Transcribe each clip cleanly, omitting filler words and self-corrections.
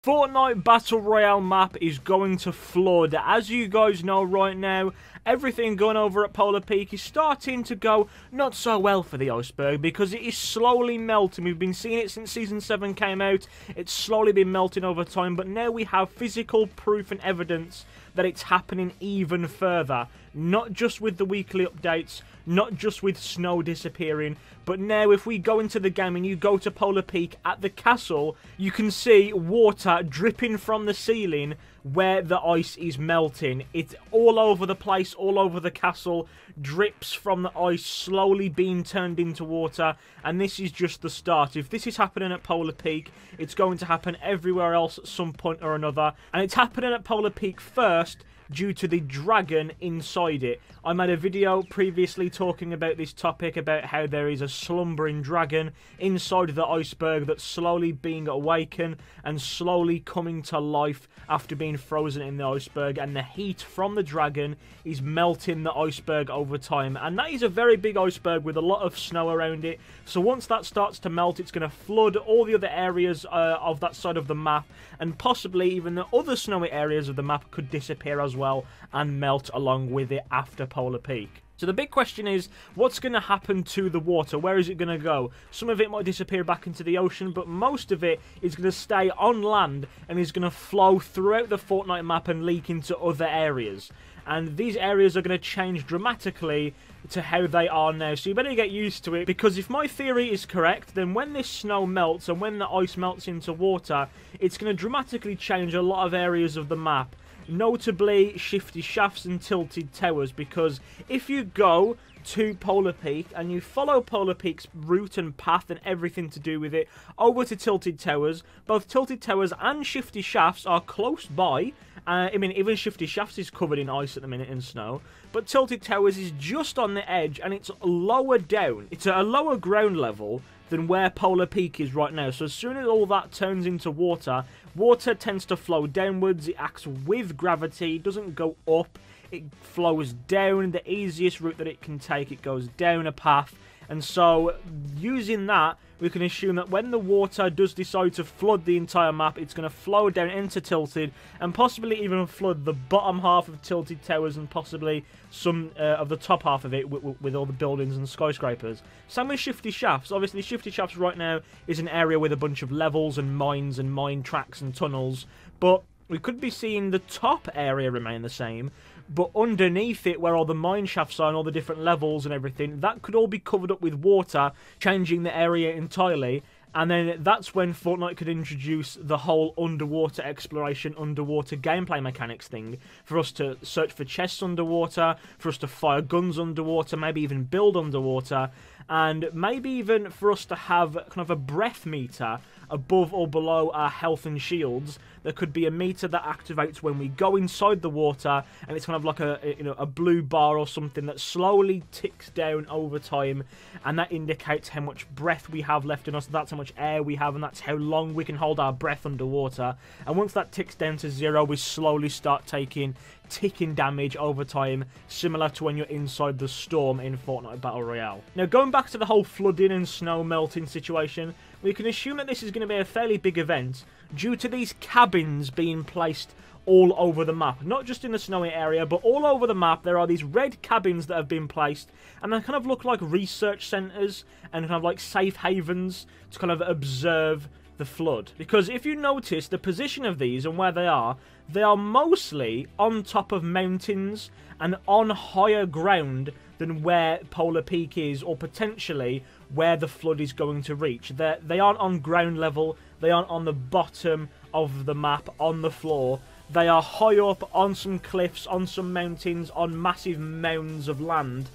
Fortnite Battle Royale map is going to flood. As you guys know right now, everything going over at Polar Peak is starting to go not so well for the iceberg because it is slowly melting. We've been seeing it since Season 7 came out. It's slowly been melting over time, but now we have physical proof and evidence that it's happening even further. Not just with the weekly updates, not just with snow disappearing, but now if we go into the game and you go to Polar Peak at the castle, you can see water dripping from the ceiling where the ice is melting. It's all over the place, all over the castle, drips from the ice slowly being turned into water, and this is just the start. If this is happening at Polar Peak, it's going to happen everywhere else at some point or another, and it's happening at Polar Peak first due to the dragon inside it. I made a video previously talking about this topic, about how there is a slumbering dragon inside the iceberg that's slowly being awakened and slowly coming to life after being frozen in the iceberg, and the heat from the dragon is melting the iceberg over time. And that is a very big iceberg with a lot of snow around it, so once that starts to melt, it's going to flood all the other areas of that side of the map, and possibly even the other snowy areas of the map could disappear as well and melt along with it after Polar Peak. So the big question is, what's going to happen to the water? Where is it going to go? Some of it might disappear back into the ocean, but most of it is going to stay on land and is going to flow throughout the Fortnite map and leak into other areas. And these areas are going to change dramatically to how they are now, so you better get used to it, because if my theory is correct, then when this snow melts and when the ice melts into water, it's going to dramatically change a lot of areas of the map. Notably shifty shafts and tilted towers, because if you go to Polar Peak and you follow Polar Peak's route and path and everything to do with it over to tilted towers, both tilted towers and shifty shafts are close by. I mean, even shifty shafts is covered in ice at the minute and snow, but tilted towers is just on the edge and it's lower down. It's at a lower ground level than where Polar Peak is right now. So as soon as all that turns into water, water tends to flow downwards. It acts with gravity. It doesn't go up. It flows down the easiest route that it can take. It goes down a path. And so, using that, we can assume that when the water does decide to flood the entire map, it's going to flow down into Tilted, and possibly even flood the bottom half of Tilted Towers, and possibly some of the top half of it with all the buildings and skyscrapers. Same with Shifty Shafts. Obviously, Shifty Shafts right now is an area with a bunch of levels and mines and mine tracks and tunnels, but we could be seeing the top area remain the same, but underneath it, where all the mine shafts are and all the different levels and everything, that could all be covered up with water, changing the area entirely. And then that's when Fortnite could introduce the whole underwater exploration, underwater gameplay mechanics thing, for us to search for chests underwater, for us to fire guns underwater, maybe even build underwater, and maybe even for us to have kind of a breath meter above or below our health and shields. There could be a meter that activates when we go inside the water, and it's kind of like a blue bar or something that slowly ticks down over time, and that indicates how much breath we have left in us. That's how much air we have, and that's how long we can hold our breath underwater. And once that ticks down to 0, we slowly start taking ticking damage over time, similar to when you're inside the storm in Fortnite Battle Royale. Now, going back to the whole flooding and snow melting situation, we can assume that this is going to be a fairly big event due to these cabins being placed all over the map. Not just in the snowy area, but all over the map there are these red cabins that have been placed, and they kind of look like research centres and kind of like safe havens to kind of observe the flood. Because if you notice the position of these and where they are mostly on top of mountains and on higher ground than where Polar Peak is, or potentially where the flood is going to reach. They aren't on ground level, they aren't on the bottom of the map, on the floor. They are high up on some cliffs, on some mountains, on massive mounds of land,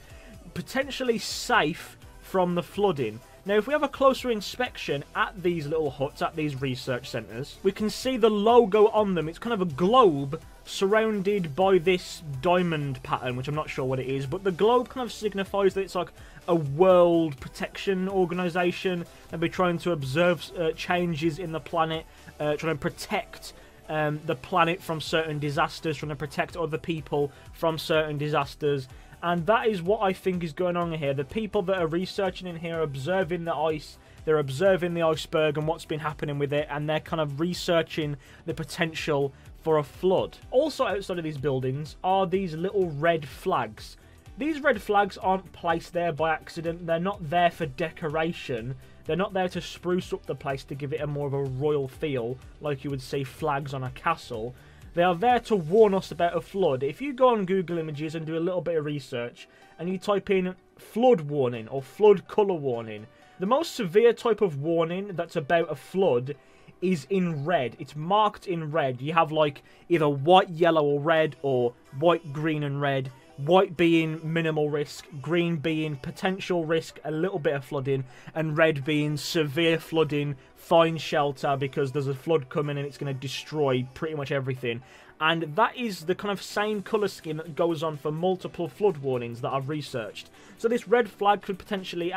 potentially safe from the flooding. Now, if we have a closer inspection at these little huts, at these research centres, we can see the logo on them. It's kind of a globe surrounded by this diamond pattern, which I'm not sure what it is, but the globe kind of signifies that it's like a world protection organisation, and we're trying to observe changes in the planet, trying to protect the planet from certain disasters, trying to protect other people from certain disasters. And that is what I think is going on here. The people that are researching in here, observing the ice They're observing the iceberg and what's been happening with it, and they're kind of researching the potential for a flood. Also outside of these buildings are these little red flags. These red flags aren't placed there by accident. They're not there for decoration. They're not there to spruce up the place to give it a more of a royal feel, like you would see flags on a castle. They are there to warn us about a flood. If you go on Google Images and do a little bit of research, and you type in flood warning or flood colour warning, the most severe type of warning that's about a flood is in red. It's marked in red. You have like either white, yellow or red, or white, green and red. White being minimal risk, green being potential risk, a little bit of flooding, and red being severe flooding, find shelter because there's a flood coming and it's going to destroy pretty much everything. And that is the kind of same colour scheme that goes on for multiple flood warnings that I've researched. So this red flag could potentially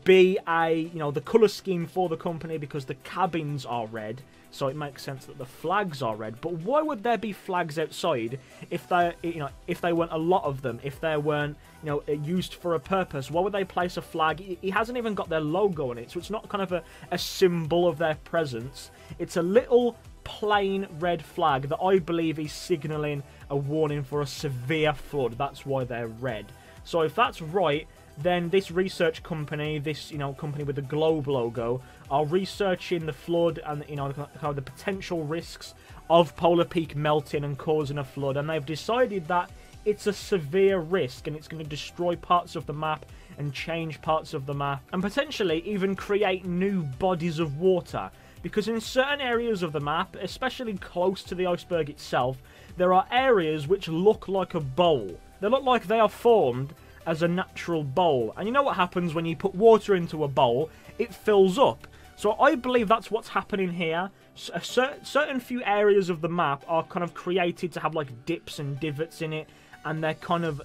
be the colour scheme for the company because the cabins are red. So it makes sense that the flags are red. But why would there be flags outside if they weren't a lot of them? If they weren't, used for a purpose? Why would they place a flag? It hasn't even got their logo on it, so it's not kind of a symbol of their presence. It's a little plain red flag that I believe is signalling a warning for a severe flood. That's why they're red. So if that's right, then this research company, this company with the globe logo, are researching the flood and the potential risks of Polar Peak melting and causing a flood, and they've decided that it's a severe risk and it's going to destroy parts of the map and change parts of the map and potentially even create new bodies of water. Because in certain areas of the map, especially close to the iceberg itself, there are areas which look like a bowl. They look like they are formed as a natural bowl. And you know what happens when you put water into a bowl? It fills up. So I believe that's what's happening here. A certain few areas of the map are kind of created to have like dips and divots in it, and they kind of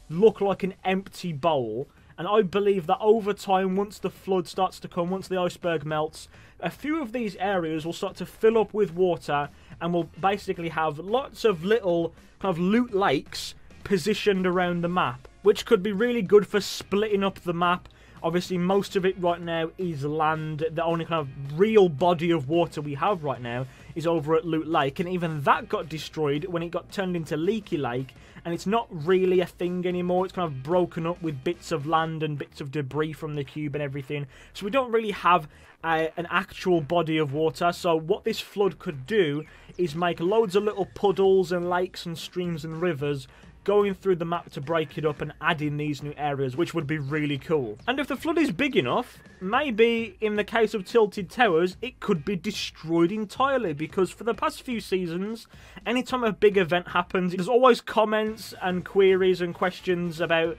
look like an empty bowl. And I believe that over time, once the flood starts to come, once the iceberg melts, a few of these areas will start to fill up with water and will basically have lots of little kind of loot lakes positioned around the map, which could be really good for splitting up the map. Obviously, most of it right now is land. The only kind of real body of water we have right now is over at Loot Lake, and even that got destroyed when it got turned into Leaky Lake, and it's not really a thing anymore. It's kind of broken up with bits of land and bits of debris from the cube and everything, so we don't really have an actual body of water. So what this flood could do is make loads of little puddles and lakes and streams and rivers going through the map to break it up and add in these new areas, which would be really cool. And if the flood is big enough, maybe in the case of Tilted Towers, it could be destroyed entirely, because for the past few seasons, anytime a big event happens, there's always comments and queries and questions about,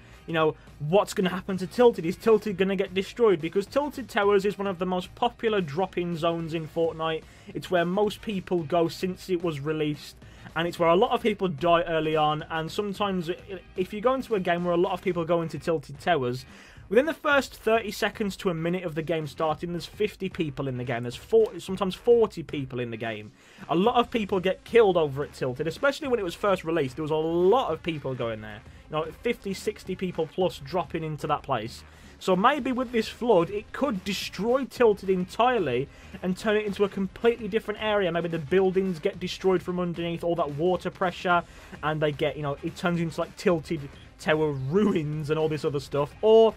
what's going to happen to Tilted? Is Tilted going to get destroyed? Because Tilted Towers is one of the most popular drop-in zones in Fortnite. It's where most people go since it was released. And it's where a lot of people die early on, and sometimes if you go into a game where a lot of people go into Tilted Towers, within the first 30 seconds to a minute of the game starting, there's 50 people in the game. There's sometimes 40 people in the game. A lot of people get killed over at Tilted, especially when it was first released. There was a lot of people going there. 50, 60 people plus dropping into that place. So maybe with this flood, it could destroy Tilted entirely and turn it into a completely different area. Maybe the buildings get destroyed from underneath all that water pressure, and they get, it turns into like Tilted Tower ruins and all this other stuff. Or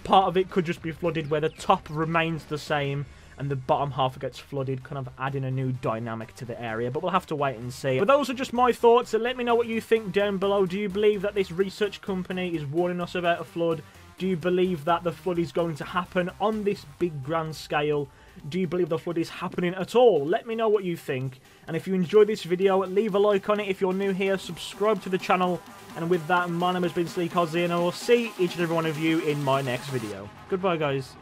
part of it could just be flooded where the top remains the same and the bottom half gets flooded, kind of adding a new dynamic to the area. But we'll have to wait and see. But those are just my thoughts, so let me know what you think down below. Do you believe that this research company is warning us about a flood? Do you believe that the flood is going to happen on this big grand scale? Do you believe the flood is happening at all? Let me know what you think. And if you enjoyed this video, leave a like on it. If you're new here, subscribe to the channel. And with that, my name has been Sleek Ozzy, and I will see each and every one of you in my next video. Goodbye, guys.